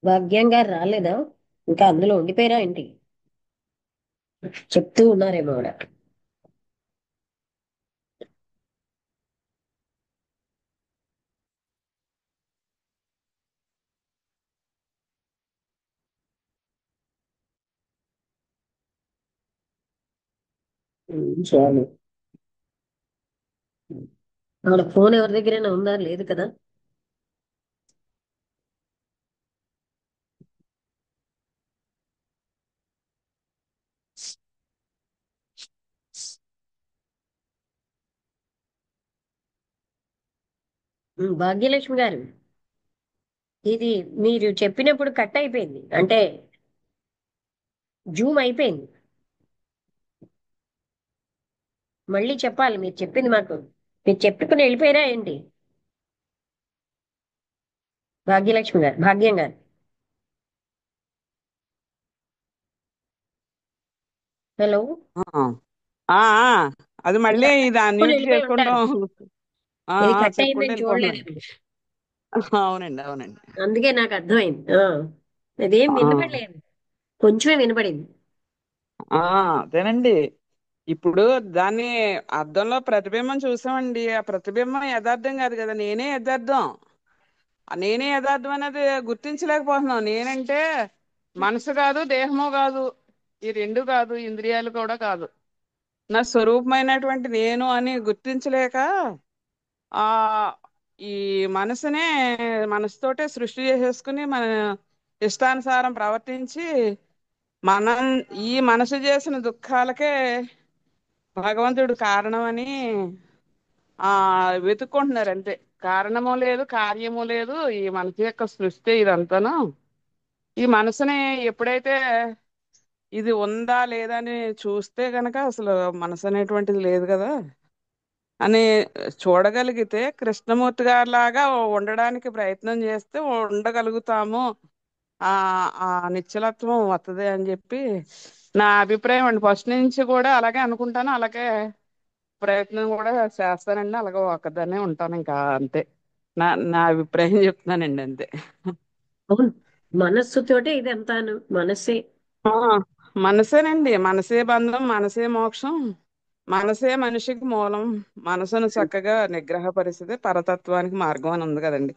భాగ్యం గారు రాలేదా? ఇంకా అందులో ఉండిపోయారా ఏంటి? చెప్తూ ఉన్నారేమో ఆవిడ. చాలు. ఆవిడ ఫోన్ ఎవరి దగ్గరైనా ఉందా? లేదు కదా. భాగ్యలక్ష్మి గారు, ఇది మీరు చెప్పినప్పుడు కట్ అయిపోయింది, అంటే జూమ్ అయిపోయింది. మళ్ళీ చెప్పాలి మీరు చెప్పింది మాకు. మీరు చెప్పుకుని వెళ్ళిపోయారా ఏంటి? భాగ్యలక్ష్మి గారు, భాగ్యం గారు. హలో. ఆ ఆ ఆ, అది మీరు మళ్ళీ ఇది చెప్పుకుని అన్మ్యూట్ వెళ్ళిపోయి ఉంటారు. చేసుకుంటాం. ఇది కట్ చెప్పుకుంటూ అయిందని వెళ్ళిపోతున్నాను. చూడలేదండి. అవునండి, అవునండి. అందుకే నాకు అర్థమైంది. అదేం ఆ వినపడలేదు. కొంచెమే వినపడింది. ఆ అదేనండి. ఇప్పుడు దాన్ని అద్దంలో ప్రతిబింబం చూసామండి. ఆ ప్రతిబింబం యథార్థం కాదు కదా, నేనే యథార్థం. ఆ నేనే యథార్థం అనేది గుర్తించలేకపోతున్నాం. నేనంటే మనసు కాదు, దేహము కాదు, ఈ రెండు కాదు, ఇంద్రియాలు కూడా కాదు. నా స్వరూపమైనటువంటి నేను అని గుర్తించలేక ఆ ఈ మనసునే మనసుతోటే సృష్టి చేసేసుకుని మన ఇష్టానుసారం ప్రవర్తించి మనం ఈ మనసు చేసిన దుఃఖాలకే భగవంతుడు కారణమని ఆ వెతుక్కుంటున్నారు అంతే. కారణము లేదు, కార్యము లేదు, ఈ మనసు యొక్క సృష్టి ఇదంతాను. ఈ మనసుని ఎప్పుడైతే ఇది ఉందా లేదా అని చూస్తే గనక అసలు మనసు అనేటువంటిది లేదు కదా అని చూడగలిగితే కృష్ణమూర్తి గారి లాగా ఉండడానికి ప్రయత్నం చేస్తే ఉండగలుగుతాము. ఆ ఆ నిశ్చలత్వం వస్తుంది అని చెప్పి నా అభిప్రాయం అండి. ఫస్ట్ నుంచి కూడా అలాగే అనుకుంటాను, అలాగే ప్రయత్నం కూడా చేస్తానండి. అలాగే ఒక్కదాన్నే ఉంటాను ఇంకా అంతే. నా నా అభిప్రాయం చెప్తున్నానండి అంతే. అవును. మనస్సుతోటే ఇది అంతాను, మనస్సే. ఆ, మనసేనండి, మనసే బంధం, మనసే మోక్షం, మనసే మనిషికి మూలం. మనసును చక్కగా నిగ్రహ పరిస్థితి పరతత్వానికి మార్గం అని ఉంది కదండి.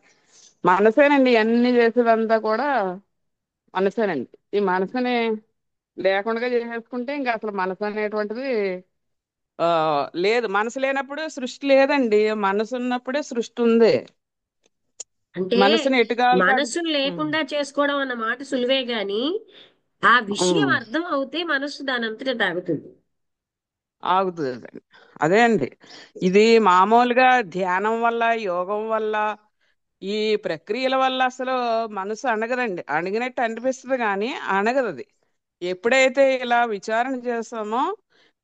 మనసేనండి అన్ని చేసేదంతా కూడా మనసేనండి. ఈ మనసుని లేకుండా చేసేసుకుంటే ఇంకా అసలు మనసు అనేటువంటిది ఆ లేదు. మనసు లేనప్పుడు సృష్టి లేదండి, మనసు ఉన్నప్పుడే సృష్టి ఉంది. అంటే మనసుని ఎటు కావాలి కాదు. మనస్సును లేకుండా చేసుకోవడం అన్న మాట సులువే గాని, ఆ విషయం ఉమ్, అర్థం అవుతే మనస్సు దాని అంతటా తాగుతుంది. ఆగుతుంది. అదే అండి. ఇది మామూలుగా ధ్యానం వల్ల, యోగం వల్ల, ఈ ప్రక్రియల వల్ల అసలు మనసు అణగదండి. అణిగినట్టు అనిపిస్తుంది కానీ అణగదు అది. ఎప్పుడైతే ఇలా విచారణ చేస్తామో,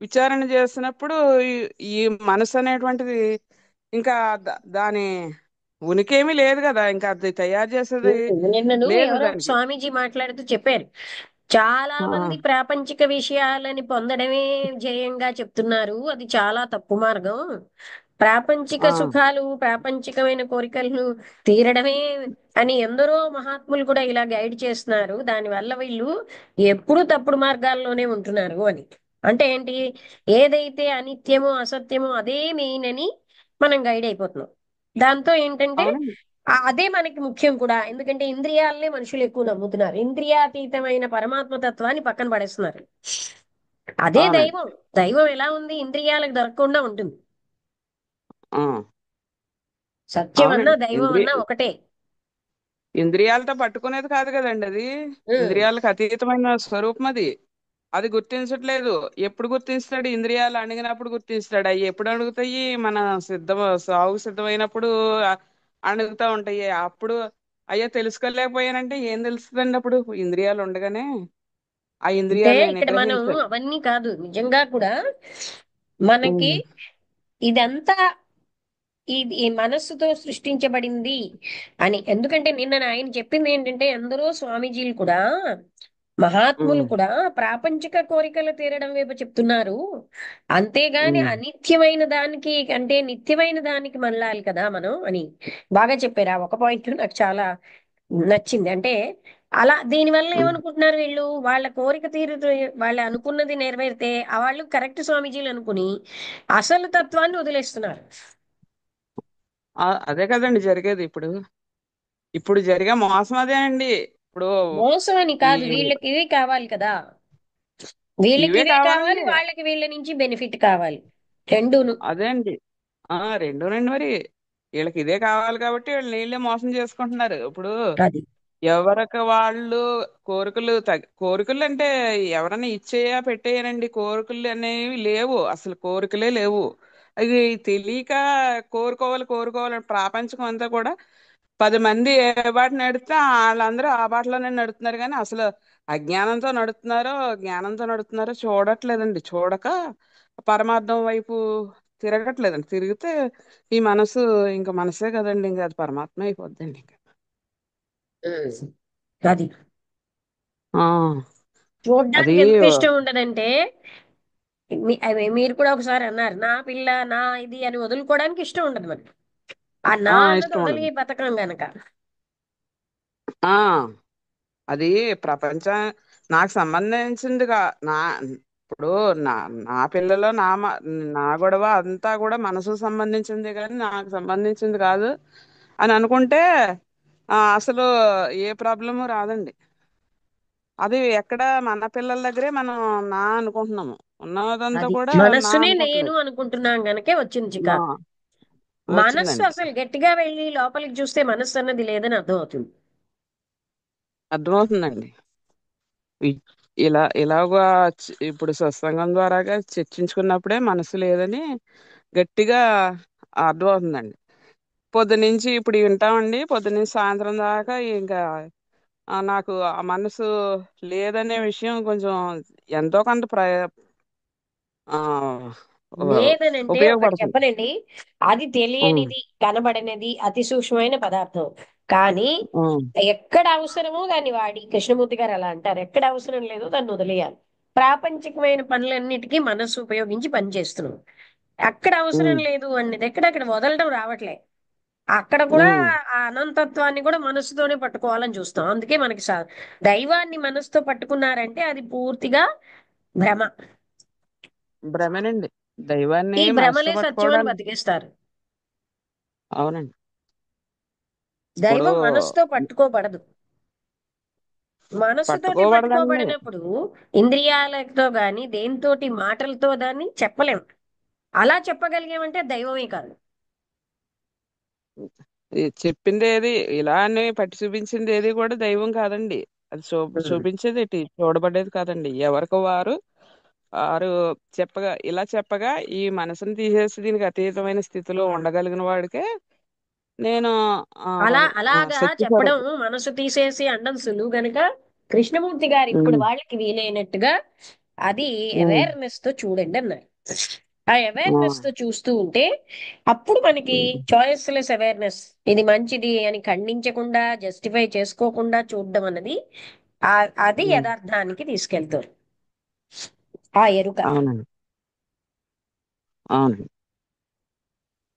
విచారణ చేసినప్పుడు ఈ ఈ మనసు అనేటువంటిది ఇంకా దాని ఉనికేమీ లేదు కదా, ఇంకా అది తయారు చేసేది నిన్నను లేదు ఎవరో దానికి. స్వామీజీ మాట్లాడుతూ చెప్పారు, చాలా మంది ఆ, ప్రాపంచిక విషయాలని పొందడమే ధ్యేయంగా చెప్తున్నారు, అది చాలా తప్పు మార్గం. ప్రాపంచిక ఆ, సుఖాలు, ప్రాపంచికమైన కోరికలను తీరడమే అని ఎందరో మహాత్ములు కూడా ఇలా గైడ్ చేస్తున్నారు. దానివల్ల వీళ్ళు ఎప్పుడూ తప్పుడు మార్గాల్లోనే ఉంటున్నారు అని. అంటే ఏంటి? ఏదైతే అనిత్యమో అసత్యమో అదే మెయిన్ అని మనం గైడ్ అయిపోతున్నాం. దాంతో ఏంటంటే అవునండి. అదే మనకి ముఖ్యం కూడా. ఎందుకంటే ఇంద్రియాలనే మనుషులు ఎక్కువ నమ్ముతున్నారు, ఇంద్రియాతీతమైన పరమాత్మ తత్వాన్ని పక్కన పడేస్తున్నారు. అదే అవునండి. దైవం. దైవం ఎలా ఉంది? ఇంద్రియాలకు దొరకకుండా ఉంటుంది. ఆ, సత్యం అన్నా అవునండి. దైవం అన్నా ఒకటే. ఇంద్రియాలతో పట్టుకునేది కాదు కదండి అది. ఉమ్. ఇంద్రియాలకు అతీతమైన స్వరూపం అది. అది గుర్తించట్లేదు. ఎప్పుడు గుర్తిస్తాడు? ఇంద్రియాలు అణిగినప్పుడు గుర్తిస్తాడు. అవి ఎప్పుడు అణుగుతాయి? మన సాగు సిద్ధమైనప్పుడు అణుగుతా ఉంటాయి. అప్పుడు అయ్యో తెలుసుకోలేకపోయానంటే ఏం తెలుస్తుందండి అప్పుడు? ఇంద్రియాలు ఉండగానే ఆ అంటే ఇంద్రియాలని ఇక్కడ మనం నిగ్రహించాలి. అవన్నీ కాదు, నిజంగా కూడా మనకి ఉమ్, ఇదంతా ఈ మనస్సుతో సృష్టించబడింది అని. ఎందుకంటే నిన్న ఆయన చెప్పింది ఏంటంటే, ఎందరో స్వామీజీలు కూడా, మహాత్ములు ఉమ్, కూడా ప్రాపంచిక కోరికలు తీరడం వైపు చెప్తున్నారు. అంతేగాని ఉమ్, అనిత్యమైన దానికి, అంటే నిత్యమైన దానికి మళ్ళాలి కదా మనం అని బాగా చెప్పారు. ఆ ఒక పాయింట్ నాకు చాలా నచ్చింది. అంటే అలా దీనివల్ల ఉమ్. ఏమనుకుంటున్నారు వీళ్ళు, వాళ్ళ కోరిక తీరు, వాళ్ళు అనుకున్నది నెరవేరితే ఆ వాళ్ళు కరెక్ట్ స్వామీజీలు అనుకుని అసలు తత్వాన్ని వదిలేస్తున్నారు. అదే కదండి జరిగేది ఇప్పుడు. ఇప్పుడు జరిగే మోసం అదే అండి. ఇప్పుడు మోసం అని ఈ కాదు, వీళ్ళకి ఇవి కావాలి కదా, వీళ్ళకి ఇవే ఇవే కావాలి, కావాలండి. వాళ్ళకి వీళ్ళ నుంచి బెనిఫిట్ కావాలి, రెండూను. అదే అండి. రెండోనండి మరి. వీళ్ళకి ఇదే కావాలి కాబట్టి వీళ్ళు నీళ్ళే మోసం చేసుకుంటున్నారు ఇప్పుడు. అది ఎవరికి వాళ్ళు కోరికలు అంటే ఎవరన్నా ఇచ్చేయా పెట్టేయనండి. కోరికలు అనేవి లేవు, అసలు కోరికలే లేవు. అది తెలియక కోరుకోవాలి ప్రాపంచకం అంతా కూడా 10 మంది ఏ బాట నడిస్తే వాళ్ళందరూ ఆ బాటలోనే నడుతున్నారు, కానీ అసలు అజ్ఞానంతో నడుస్తున్నారో జ్ఞానంతో నడుస్తున్నారో చూడట్లేదండి. చూడక పరమార్థం వైపు తిరగట్లేదండి. తిరిగితే ఈ మనసు ఇంకా మనసే కదండి, ఇంకా అది పరమాత్మ అయిపోద్దండి ఇంకా. ఉమ్. అది ఆ అది చూడ్డానికి ఎంత ఇష్టం ఉండదంటే, మీరు కూడా ఒకసారి అన్నారు, నా పిల్ల నా ఇది అని వదులుకోవడానికి ఇష్టం ఉండదు మనకి. ఆ నా అన్నది ఇష్టం వదిలి ఉండదు. బతకం గనక. ఆ అది ప్రపంచం నాకు సంబంధించిందిగా. నా ఇప్పుడు నా నా పిల్లలో నా గొడవ అంతా కూడా మనసుకు సంబంధించింది కానీ నాకు సంబంధించింది కాదు అని అనుకుంటే అసలు ఏ ప్రాబ్లము రాదండి. అది ఎక్కడ మన పిల్లల దగ్గరే మనం నా అనుకుంటున్నాము. ఉన్నదంతా అది కూడా నా మనస్సునే నేను అనుకుంటలేదు. అనుకుంటున్నాం గనకే వచ్చింది నా చికాకు. మనస్సు వచ్చిందండి. అసలు గట్టిగా వెళ్ళి లోపలికి చూస్తే మనస్సు అన్నది లేదని అర్థం అవుతుంది. అర్థమవుతుందండి. ఇ- ఇలాగా ఇప్పుడు సత్సంగం ద్వారాగా చర్చించుకున్నప్పుడే మనసు లేదని గట్టిగా అర్థమవుతుందండి. పొద్దునుంచి ఇప్పుడు వింటామండి, పొద్దునుంచి సాయంత్రం దాకా ఇంకా నాకు ఆ మనసు లేదనే విషయం కొంచెం ఎంతో కొంత ఆ, లేదనంటే ఒకటి ఉపయోగపడుతుంది. చెప్పనండి, అది ఉమ్, తెలియనిది, కనబడనిది, అతి సూక్ష్మమైన పదార్థం. కానీ ఉమ్, ఎక్కడ అవసరమో దాన్ని వాడి, కృష్ణమూర్తి గారు అలా అంటారు, ఎక్కడ అవసరం లేదో దాన్ని వదిలేయాలి. ప్రాపంచికమైన పనులన్నిటికీ మనస్సు ఉపయోగించి పనిచేస్తున్నాం. ఎక్కడ అవసరం ఉమ్, లేదు అన్నది ఎక్కడ అక్కడ వదలడం రావట్లే. అక్కడ కూడా ఉమ్. ఆ అనంతత్వాన్ని కూడా మనసుతోనే పట్టుకోవాలని చూస్తాం. అందుకే మనకి దైవాన్ని మనసుతో పట్టుకున్నారంటే అది పూర్తిగా భ్రమ. భ్రమేనండి. దైవాన్ని ఈ మనసుతో భ్రమలే సత్యం అని పట్టుకోవడానికి. బతికేస్తారు. అవునండి. ఇప్పుడు దైవం మనసుతో పట్టుకోబడదు. మనసుతోటి పట్టుకోబడదండి. పట్టుకోబడినప్పుడు ఇంద్రియాలతో గాని దేనితోటి మాటలతో దాన్ని చెప్పలేం. అలా చెప్పగలిగామంటే దైవమే కాదు. చెప్పింది ఏది ఇలా అని పట్టి చూపించింది ఏది కూడా దైవం కాదండి. అది చూపించేది ఏంటి, చూడబడేది కాదండి. ఎవరికి వారు వారు ఇలా చెప్పగా ఈ మనసుని తీసేసి దీనికి అతీతమైన స్థితిలో ఉండగలిగిన వాడికే నేను ఆ అలాగా శక్తి చెప్పడం, స్వరూపం. మనసు తీసేసి అండం సులువు గనుక కృష్ణమూర్తి గారు ఇప్పుడు ఉమ్, వాళ్ళకి వీలైనట్టుగా అది ఉమ్, అవేర్నెస్ తో చూడండి అన్నారు. ఆ ఆ, అవేర్నెస్ తో చూస్తూ ఉంటే అప్పుడు మనకి ఉమ్, చాయిస్లెస్ అవేర్నెస్, ఇది మంచిది అని ఖండించకుండా జస్టిఫై చేసుకోకుండా చూడడం అన్నది ఆ అది ఉమ్. యథార్థానికి తీసుకెళ్తారు, ఆ ఎరుక. అవునండి. అవునండి.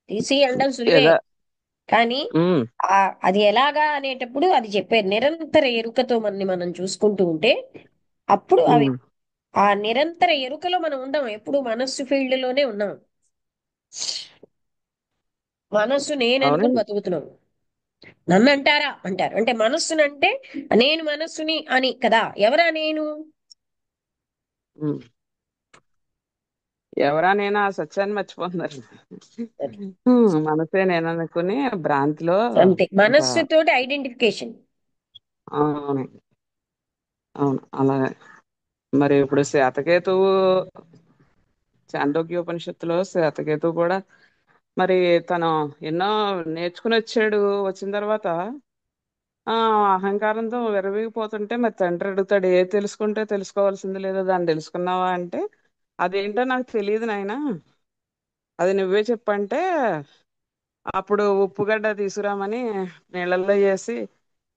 తీసి అనడం సులువే, ఏదా కానీ ఉమ్, ఆ అది ఎలాగా అనేటప్పుడు అది చెప్పారు. నిరంతర ఎరుకతో మనం చూసుకుంటూ ఉంటే అప్పుడు అవి, ఉమ్. ఆ నిరంతర ఎరుకలో మనం ఉండం, ఎప్పుడు మనస్సు ఫీల్డ్ లోనే ఉన్నాం. మనస్సు నేను అనుకుని అవునండి. బతుకుతున్నాం. నన్ను అంటారా అంటారు, అంటే మనస్సునంటే నేను మనస్సుని అని కదా, ఎవరా నేను? ఉమ్. ఎవరా నేను ఆ సత్యాన్ని మర్చిపోతున్నారు. అది మనసే నేను అనుకుని భ్రాంతిలో అంతే, ఇంకా. మనస్సుతోటి ఐడెంటిఫికేషన్. అవును. అవును అలాగే. మరి ఇప్పుడు శ్వేతకేతువు చాందోగ్యోపనిషత్తులో శ్వేతకేతువు కూడా మరి తను ఎన్నో నేర్చుకుని వచ్చాడు. వచ్చిన తర్వాత ఆ అహంకారంతో విర్రవీగిపోతుంటే మరి తండ్రి అడుగుతాడు, తెలుసుకుంటే తెలుసుకోవాల్సింది లేదో దాన్ని తెలుసుకున్నావా అంటే, అదేంటో నాకు తెలియదు నాయనా, అది నువ్వే చెప్పంటే అప్పుడు ఉప్పుగడ్డ తీసుకురామని నీళ్ళల్లో వేసి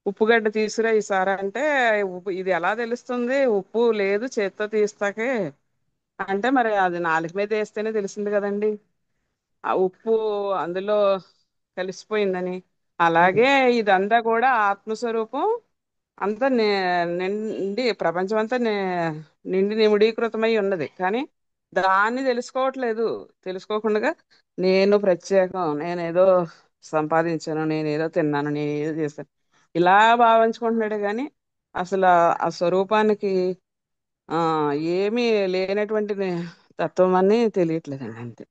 ఉప్పుగడ్డ తీసుకురా ఈసారి అంటే, ఇది ఎలా తెలుస్తుంది, ఉప్పు లేదు చేత్తో తీస్తాకే అంటే, మరి అది నాలుక మీద వేస్తేనే తెలిసింది కదండి ఆ ఉప్పు అందులో కలిసిపోయిందని. అలాగే ఇదంతా కూడా ఆత్మస్వరూపం. అంతా నిండి ప్రపంచం అంతా నిండి నిమిడీకృతమై ఉన్నది. కానీ దాన్ని తెలుసుకోవట్లేదు. తెలుసుకోకుండా నేను ప్రత్యేకం, నేనేదో సంపాదించాను, నేనేదో తిన్నాను, నేనేదో చేశాను, ఇలా భావించుకుంటున్నాడు. కానీ అసలు ఆ స్వరూపానికి ఆ ఏమీ లేనటువంటి తత్వం అని తెలియట్లేదండి అంతే.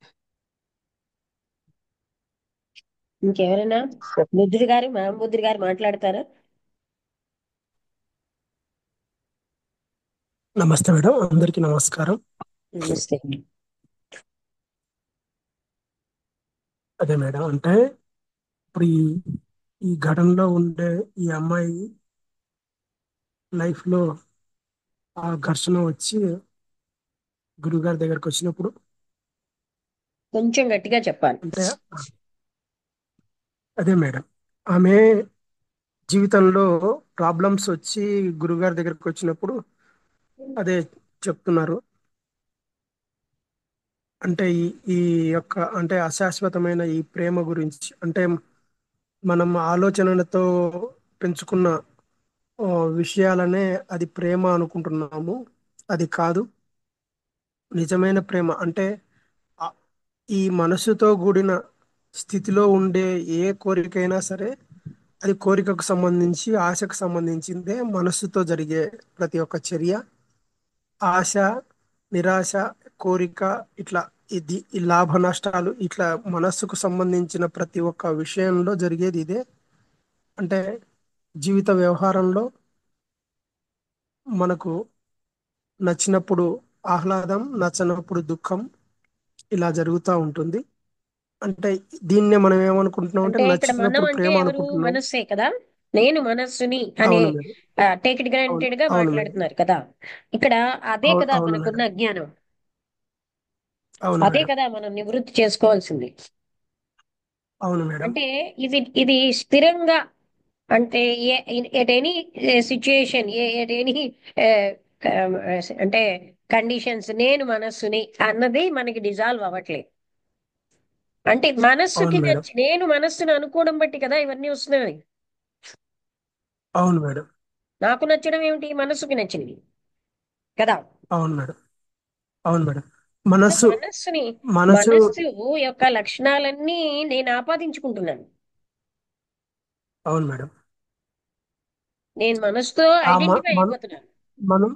ఇంకెవరైనా బుద్ధుడు గారు మహాబుద్ధుడు గారు మాట్లాడతారా? నమస్తే మేడం, అందరికీ నమస్కారం. నమస్తే. అదే మేడం, అంటే ఇప్పుడు ఈ ఘటనలో ఉండే ఈ అమ్మాయి లైఫ్ లో ఆ ఘర్షణ వచ్చి గురుగారి దగ్గరకు వచ్చినప్పుడు, కొంచెం గట్టిగా చెప్పాలి. అంటే అదే మేడం, ఆమె జీవితంలో ప్రాబ్లమ్స్ వచ్చి గురుగారి దగ్గరకు వచ్చినప్పుడు అదే చెప్తున్నారు. అంటే ఈ యొక్క అంటే అశాశ్వతమైన ఈ ప్రేమ గురించి, అంటే మనం ఆలోచనలతో పెంచుకున్న ఆ, విషయాలనే అది ప్రేమ అనుకుంటున్నాము. అది కాదు నిజమైన ప్రేమ. అంటే ఆ- ఈ మనసుతో కూడిన స్థితిలో ఉండే ఏ కోరికైనా సరే, అది కోరికకు సంబంధించి ఆశకు సంబంధించిందే. మనస్సుతో జరిగే ప్రతి ఒక్క చర్య, ఆశ, నిరాశ, కోరిక, ఇట్లా ఇది ఈ లాభ నష్టాలు, ఇట్లా మనస్సుకు సంబంధించిన ప్రతి ఒక్క విషయంలో జరిగేది ఇదే. అంటే జీవిత వ్యవహారంలో మనకు నచ్చినప్పుడు ఆహ్లాదం, నచ్చనప్పుడు దుఃఖం, ఇలా జరుగుతూ ఉంటుంది. అంటే దీన్నే మనం ఏమనుకుంటున్నాం అంటే అంటే ఇక్కడ మనం నచ్చినప్పుడు అంటే ప్రేమ ఎవరు? అనుకుంటున్నాం. మనస్సే కదా. నేను మనస్సుని అనే అవును మేడం. టేక్ ఇట్ అవును, గ్రాంటెడ్ గా అవును మేడం. మాట్లాడుతున్నారు కదా. ఇక్కడ అదే అవును, కదా అవును మనకున్న మేడం. అజ్ఞానం. అవును అదే మేడం. కదా మనం నివృత్తి చేసుకోవాల్సింది. అవును మేడం. అంటే ఇది స్థిరంగా, అంటే at any situation, at any అంటే కండిషన్స్ నేను మనస్సుని అన్నది మనకి డిజాల్వ్ అవ్వట్లేదు. అంటే మనస్సుకి అవును మేడం. నచ్చి నేను మనస్సుని అనుకోవడం బట్టి కదా ఇవన్నీ వస్తున్నాయి. అవును మేడం. నాకు నచ్చడం ఏమిటి? మనస్సుకి నచ్చింది కదా. అవును మేడం. అవును మేడం. సో మనస్సు మనస్సుని, మనసు మనస్సు యొక్క లక్షణాలన్నీ నేను ఆపాదించుకుంటున్నాను. అవును మేడం. నేను మనసుతో ఆ ఐడెంటిఫై అయిపోతున్నాను. మనం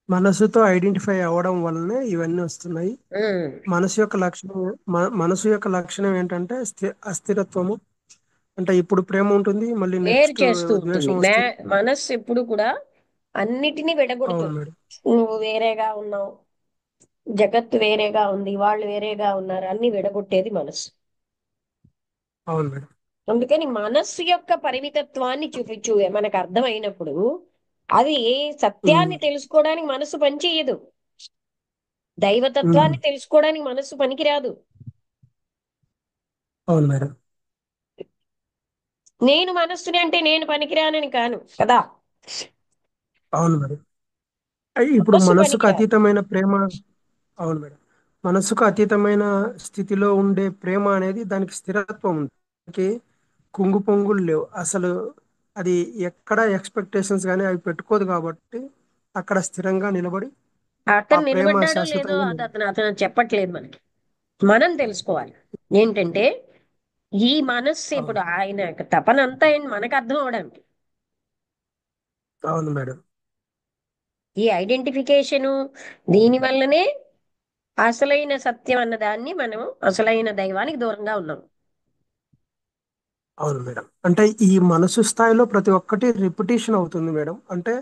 మనసుతో ఐడెంటిఫై అవ్వడం వల్లనే ఇవన్నీ వస్తున్నాయి. ఉమ్. మనసు యొక్క లక్షణం మనసు యొక్క లక్షణం ఏంటంటే అస్థిరత్వము. అంటే ఇప్పుడు ప్రేమ ఉంటుంది, మళ్ళీ వేరు నెక్స్ట్ చేస్తూ ఉంటుంది. ద్వేషం వస్తుంది. మనస్సు ఎప్పుడు కూడా అన్నిటినీ అవును విడగొడుతుంది. మేడం. నువ్వు వేరేగా ఉన్నావు, జగత్తు వేరేగా ఉంది, వాళ్ళు వేరేగా ఉన్నారు, అన్ని విడగొట్టేది మనస్సు. అవును మేడం. అందుకని మనస్సు యొక్క పరిమితత్వాన్ని చూపించు మనకు అర్థమైనప్పుడు, అది ఉమ్, సత్యాన్ని తెలుసుకోవడానికి మనసు పనిచేయదు. ఉమ్, దైవతత్వాన్ని తెలుసుకోవడానికి మనసు పనికిరాదు. అవును మేడం. నేను మనస్సుని అంటే నేను పనికిరానని కాను కదా. అవును మేడం. ఇప్పుడు మనస్సు మనసుకు పనికిరాదు. అతీతమైన ప్రేమ. అవును మేడం. మనసుకు అతీతమైన స్థితిలో ఉండే ప్రేమ అనేది దానికి స్థిరత్వం ఉంది. దానికి కుంగు పొంగులు లేవు అసలు. అది ఎక్కడ ఎక్స్పెక్టేషన్స్ కానీ అవి పెట్టుకోదు కాబట్టి అక్కడ స్థిరంగా నిలబడి ఆ అతను ప్రేమ నిలబడ్డాడో లేదో శాశ్వతంగా అది అతను అతను చెప్పట్లేదు మనకి. మనం తెలుసుకోవాలి ఏంటంటే, ఈ మనస్సు అవును. ఇప్పుడు ఆయన యొక్క తపన అంతా ఏంటి మనకు అర్థం అవడానికి. అవును మేడం. ఈ ఐడెంటిఫికేషను దీని వల్లనే అసలైన సత్యం అన్న దాన్ని మనం, అసలైన దైవానికి దూరంగా ఉన్నాం. అవును మేడం. అంటే ఈ మనసు స్థాయిలో ప్రతి ఒక్కటి రిపిటేషన్ అవుతుంది మేడం. అంటే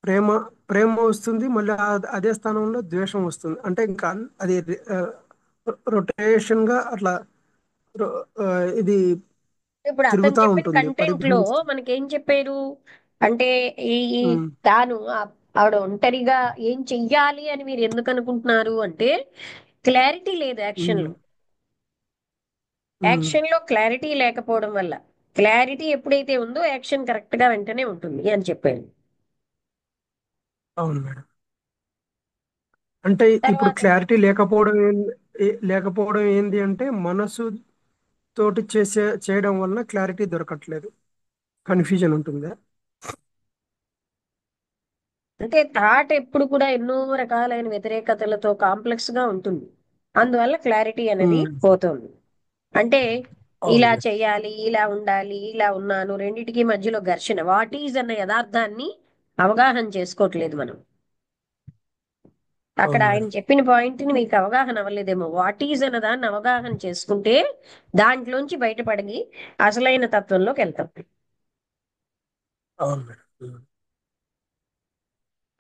ప్రేమ ప్రేమ వస్తుంది, మళ్ళీ అదే స్థానంలో ద్వేషం వస్తుంది. అంటే ఇంకా అది రొటేషన్ గా అట్లా రొ- ఆ, ఇది ఇప్పుడు అతను తిరుగుతూ చెప్పిన ఉంటుంది, కంటెంట్ లో పరిభ్రమిస్తుంది. మనకేం చెప్పారు? అంటే ఈ ఉమ్, తాను ఆవిడ ఒంటరిగా ఏం చెయ్యాలి అని మీరు ఎందుకు అనుకుంటున్నారు అంటే, క్లారిటీ లేదు యాక్షన్ ఉమ్, లో. ఉమ్. యాక్షన్ లో క్లారిటీ లేకపోవడం వల్ల, క్లారిటీ ఎప్పుడైతే ఉందో యాక్షన్ కరెక్ట్ గా వెంటనే ఉంటుంది అని చెప్పారు. అవును మేడం. అంటే ఇప్పుడు తర్వాత క్లారిటీ లేకపోవడం లేకపోవడం ఏంది అంటే మనసు తోటి చేయడం వలన క్లారిటీ దొరకట్లేదు, కన్ఫ్యూజన్ ఉంటుందా? అంటే థాట్ ఎప్పుడు కూడా ఎన్నో రకాలైన వ్యతిరేకతలతో కాంప్లెక్స్ గా ఉంటుంది. అందువల్ల క్లారిటీ అనేది ఉమ్, పోతుంది. అంటే అవును ఇలా మేడం. చేయాలి, ఇలా ఉండాలి, ఇలా ఉన్నాను, రెండిటికి మధ్యలో ఘర్షణ. వాట్ ఈజ్ అన్న యథార్థాన్ని అవగాహన చేసుకోవట్లేదు మనం. అక్కడ అవును ఆయన మేడం. చెప్పిన పాయింట్ ని మీకు అవగాహన అవ్వలేదేమో. వాట్ ఈజ్ అన్న దాన్ని అవగాహన చేసుకుంటే దాంట్లోంచి బయటపడి అసలైన తత్వంలోకి వెళ్తాం. అవును మేడం.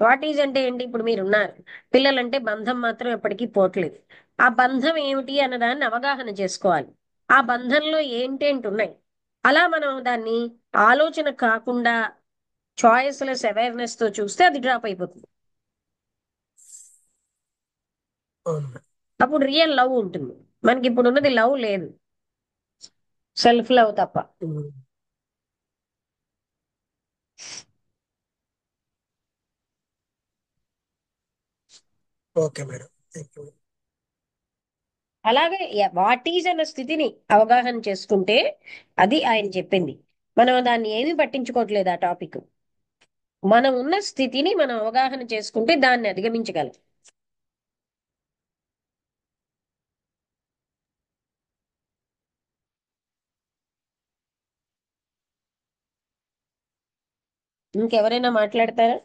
వాట్ ఈజ్ అంటే ఏంటి? ఇప్పుడు మీరున్నారు, పిల్లలంటే బంధం మాత్రం ఎప్పటికీ పోట్లేదు. ఆ బంధం ఏమిటి అన్నదాన్ని అవగాహన చేసుకోవాలి. ఆ బంధంలో ఏంటేంటి ఉన్నాయి. అలా మనం దాన్ని ఆలోచన కాకుండా చాయిస్లెస్ అవేర్నెస్ తో చూస్తే అది డ్రాప్ అయిపోతుంది. అవును మేడం. అప్పుడు రియల్ లవ్ ఉంటుంది. మనకి ఇప్పుడు ఉన్నది లవ్ లేదు, సెల్ఫ్ లవ్ తప్ప. ఉమ్, ఓకే మేడం. Thank you. అలాగే వాట్ ఈజ్ అన్న స్థితిని అవగాహన చేసుకుంటే అది ఆయన చెప్పింది. మనం దాన్ని ఏమీ పట్టించుకోవట్లేదు ఆ టాపిక్. మనం ఉన్న స్థితిని మనం అవగాహన చేసుకుంటే దాన్ని అధిగమించగలం. ఇంకెవరైనా మాట్లాడతారా?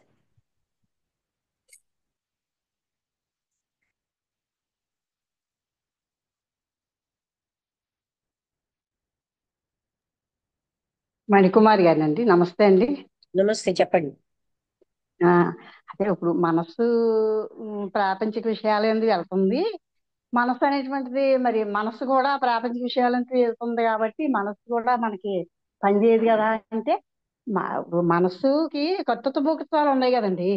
మణికుమారి గారినండి, నమస్తే అండి. నమస్తే, చెప్పండి. ఆ, అదే ఇప్పుడు మనస్సు ప్రాపంచిక విషయాలు ఎందుకు వెళ్తుంది. మనస్సు అనేటువంటిది మరి మనస్సు కూడా ప్రాపంచిక విషయాలకు వెళ్తుంది కాబట్టి మనస్సు కూడా మనకి పనిచేయదు కదా. అంటే ఇప్పుడు మనస్సుకి కర్తృత్వ భోక్తృత్వాలు ఉన్నాయి కదండి.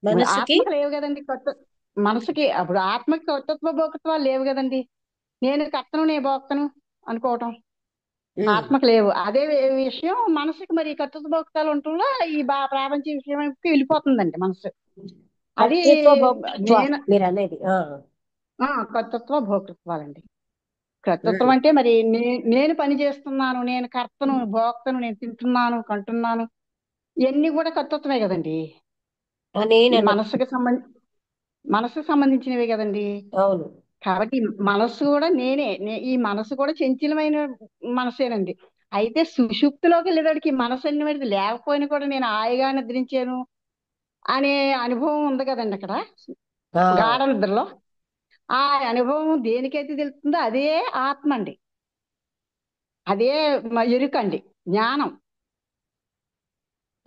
మరి మనసుకి ఆత్మకు లేవు కదండి. మనసుకి అప్పుడు ఆత్మకి కర్తృత్వ భోక్తృత్వాలు లేవు కదండి. నేను కర్తను నేను భోక్తను అనుకోవటం ఉమ్, ఆత్మకు లేవు. అదే విషయం మనసుకి మరి కర్తృత్వ భోక్తాలు ఉంటుందో ఈ ప్రాపంచ విషయం వైపుకి వెళ్ళిపోతుందండి మనసు. అది కర్తృత్వ భోక్తృత్వ నేను మీరు అనేది. కర్తృత్వ భోక్తృత్వాలండి. కర్తృత్వం ఉమ్, అంటే మరి నేను పని చేస్తున్నాను, నేను కర్తను భోక్తను, నేను తింటున్నాను కంటున్నాను, ఇవన్నీ కూడా కర్తృత్వమే కదండి. నేను ఈ అన్నది. మనసుకు సంబంధించినవే కదండి. అవును. కాబట్టి మనస్సు కూడా ఈ మనసు కూడా చంచలమైన మనసేనండి. అయితే సుషుప్తిలోకి వెళ్ళేటడికి మనసు అనేది లేకపోయినా కూడా నేను హాయిగా నిద్రించాను అనే అనుభవం ఉంది కదండి అక్కడ ఆ గాఢ నిద్రలో. ఆ అనుభవం దేనికైతే తెలుస్తుందో అదే ఆత్మ అండి. అదే ఎరుకండి, జ్ఞానం.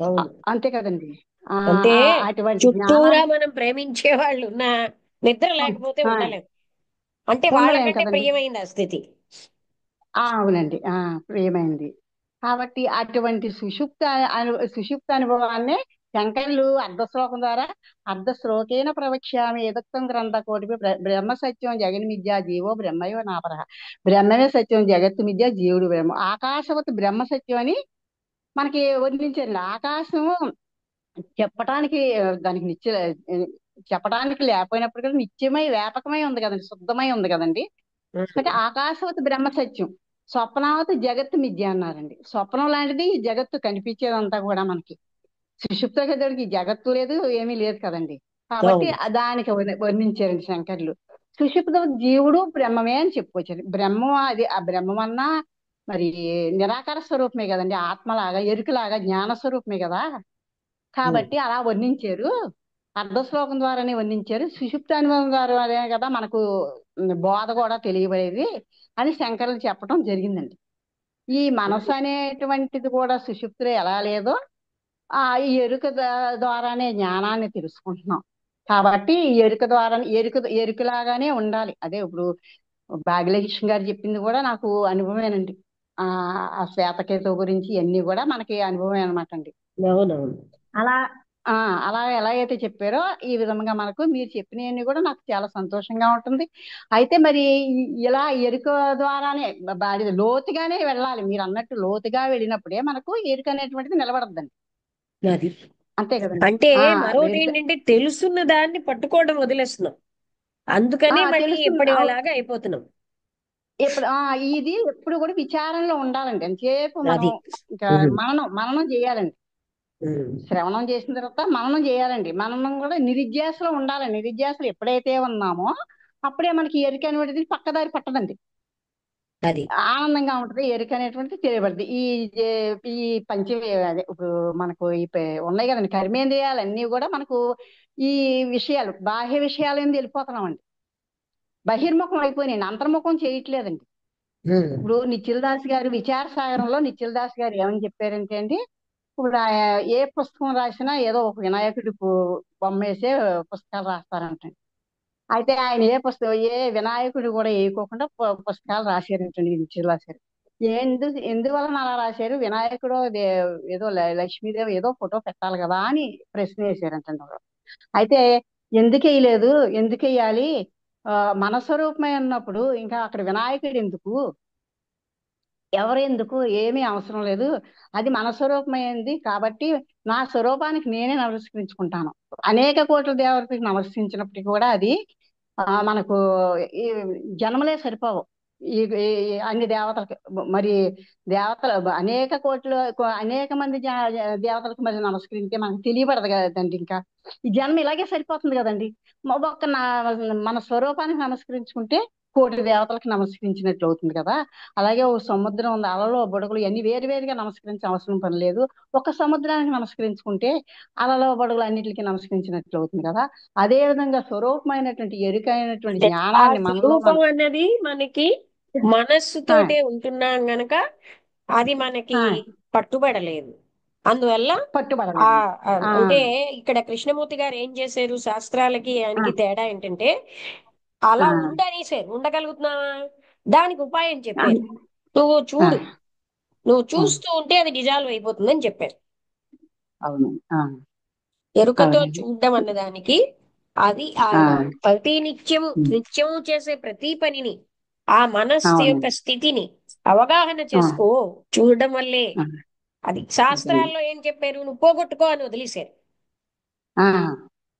అవును. అంతే కదండి. ఆ అంటే అటువంటి చుట్టూరా జ్ఞానాన్ని మనం ప్రేమించే వాళ్ళు ఉన్నా నిద్ర ఆ, లేకపోతే ఆ, ఉండలేం. అంటే ఉండలేం వాళ్ళకంటే కదండి. ప్రియమైంది ఆ స్థితి. అవునండి. ప్రియమైంది. కాబట్టి అటువంటి సుషుప్త అనుభవాన్ని శంకరులు అర్ధశ్లోకం ద్వారా అర్ధ శ్లోకేన ప్రవక్ష్యామి ఏదత్వం గ్రంథ కోటి బ్రహ్మ సత్యం జగన్మిథ్యా జీవో బ్రహ్మయో నాపరః. బ్రహ్మమే సత్యం జగత్తు మిథ్య జీవుడు బ్రహ్మ. ఆకాశవత్ బ్రహ్మ సత్యం అని మనకి వర్ణించారండి. ఆకాశం చెప్పటానికి దానికి చెప్పడానికి లేకపోయినప్పుడు కూడా నిత్యమై వ్యాపకమై ఉంది కదండి, శుద్ధమై ఉంది కదండి. అంటే ఉమ్, ఆకాశవత్ బ్రహ్మ సత్యం, స్వప్నావత్ జగత్తు మిథ్య అన్నారండి. స్వప్నం లాంటిది ఈ జగత్తు కనిపించేదంతా కూడా మనకి. సుషుప్త గదుడికి జగత్తు లేదు, ఏమీ లేదు కదండి. కాబట్టి అవును. దానికి వర్ణించారండి శంకర్లు. సుషుప్త జీవుడు బ్రహ్మమే అని చెప్పుకోవచ్చండి. బ్రహ్మం అది ఆ బ్రహ్మం అన్నా మరి నిరాకార స్వరూపమే కదండి. ఆత్మలాగా ఎరుకలాగా జ్ఞాన స్వరూపమే కదా. ఉమ్, కాబట్టి అలా వర్ణించారు. అర్ధ శ్లోకం ద్వారానే వర్ణించారు. సుషుప్త అనుభవం ద్వారానే కదా మనకు బోధ కూడా తెలియబడేది అని శంకరులు చెప్పడం జరిగిందండి. ఈ మనసు అనేటువంటిది కూడా సుషుప్తిలో ఎలా లేదో ఈ ఎరుక ద్వారానే జ్ఞానాన్ని తెలుసుకుంటున్నాం. కాబట్టి ఈ ఎరుక ద్వారా ఎరుకలాగానే ఉండాలి. అదే ఇప్పుడు భాగ్యలక్ష్మి గారు చెప్పింది కూడా నాకు అనుభవమేనండి. ఆ ఆ శ్వేతకేతువు గురించి ఇవన్నీ కూడా మనకి అనుభవమే అనమాట అండి. అవునవును. అలా ఆ అలా ఎలా అయితే చెప్పారో ఈ విధంగా మనకు మీరు చెప్పినవన్నీ కూడా నాకు చాలా సంతోషంగా ఉంటుంది. అయితే మరి ఇలా ఎరుక ద్వారానే లోతుగానే వెళ్ళాలి. మీరు అన్నట్టు లోతుగా వెళ్ళినప్పుడే మనకు ఎరుక అనేటువంటిది నిలబడద్దండి. అది. అంతే కదండి. అంటే ఆ మరొకటి ఎరుక ఏంటంటే తెలుసున్న దాన్ని పట్టుకోవడం వదిలేస్తున్నాం. అందుకనే మళ్ళీ తెలుస్తుంది. ఎప్పటిలాగా అయిపోతున్నాం. ఇప్పుడు ఇది ఎప్పుడు కూడా విచారంలో ఉండాలండి. ఎంతసేపు మనం అది. ఇంకా ఉమ్, మననం మననం చేయాలండి. ఉమ్. శ్రవణం చేసిన తర్వాత మననం చేయాలండి. మననం కూడా నిరుధ్యాసలో ఉండాలి. నిరుధ్యాసలో ఎప్పుడైతే ఉన్నామో అప్పుడే మనకి ఎరుక అనేటువంటిది పక్కదారి పట్టదండి. అది ఆనందంగా ఉంటది. ఎరుక అనేటువంటిది తెలియబడుతుంది. ఈ పంచ అదే ఇప్పుడు మనకు ఉన్నాయి కదండి కర్మేంద్రియాలు అన్నీ కూడా మనకు ఈ విషయాలు బాహ్య విషయాలు ఏంది వెళ్ళిపోతున్నామండి. బహిర్ముఖం అయిపోయినాయండి. అంతర్ముఖం చేయట్లేదండి. ఉమ్. ఇప్పుడు నిఖిల్ దాస్ గారు విచార సాగరంలో నిఖిల్ దాస్ గారు ఏమని చెప్పారంటే అండి, ఇప్పుడు ఏ పుస్తకం రాసినా ఏదో ఒక వినాయకుడి బొమ్మ వేసే పుస్తకాలు రాస్తారంటండి. అయితే ఆయన ఏ వినాయకుడు కూడా వేయకోకుండా పుస్తకాలు రాశారంటండి నిఖిల్ దాస్ గారు. ఎందువలన అలా రాశారు? వినాయకుడు ఏదో లక్ష్మీదేవి ఏదో ఫోటో పెట్టాలి కదా అని ప్రశ్న వేశారంటండి ఒకరు. అయితే ఎందుకు వేయలేదు, ఎందుకు వేయాలి, మన స్వరూపమై ఉన్నప్పుడు ఇంకా అక్కడ వినాయకుడు ఎందుకు, ఎవరెందుకు, ఏమీ అవసరం లేదు, అది మన స్వరూపమైంది కాబట్టి నా స్వరూపానికి నేనే నమస్కరించుకుంటాను. అనేక కోట్ల దేవతలకు నమస్కరించినప్పటికీ కూడా అది మనకు ఈ జన్మలే సరిపోవు. అన్ని దేవతలకి మరి దేవతలు అనేక మంది దేవతలకు మరి నమస్కరిస్తే మనకు తెలియబడదు కదండి. ఇంకా ఈ జన్మ ఇలాగే సరిపోతుంది కదండి. మన స్వరూపానికి నమస్కరించుకుంటే కోటి దేవతలకు నమస్కరించినట్లు అవుతుంది కదా. అలాగే ఓ సముద్రం ఉంది, అలలో బుడగలు ఇవన్నీ వేరువేరుగా నమస్కరించే అవసరం పని లేదు. ఒక సముద్రానికి నమస్కరించుకుంటే అలలో బుడగలు అన్నిటికీ నమస్కరించినట్లు అవుతుంది కదా. అదే విధంగా స్వరూపమైనటువంటి ఎరుకైనటువంటి అంటే ఆ జ్ఞానాన్ని మనలో స్వరూపం అన్నది మనకి ఆ, మనస్సుతోటే ఉంటున్నాం గనక అది మనకి ఆ, పట్టుబడలేదు. అందువల్ల ఆ పట్టుబడలేదు. ఆ, అంటే ఇక్కడ కృష్ణమూర్తి గారు ఏం చేశారు, శాస్త్రాలకి ఆ, ఆయనకి తేడా ఏంటంటే ఆ, అలా ఉండనేసారు. ఉండగలుగుతున్నావా, దానికి ఉపాయం ఆ, చెప్పారు. నువ్వు ఆ, చూడు, నువ్వు ఆ, చూస్తూ ఉంటే అది డిజాల్వ్ అయిపోతుందని చెప్పారు. అవును. ఎరుకతో అవునండి. చూడడం అన్నదానికి అది ఆ, ఆయన ప్రతి నిత్యము ఉమ్, నిత్యము చేసే ప్రతి పనిని ఆ మనస్సు యొక్క అవునండి. స్థితిని అవగాహన ఆ, చేసుకో. చూడడం వల్లే ఆ, అది అదండి. శాస్త్రాల్లో ఏం చెప్పారు, నువ్వు పోగొట్టుకో అని వదిలేశారు. ఆ,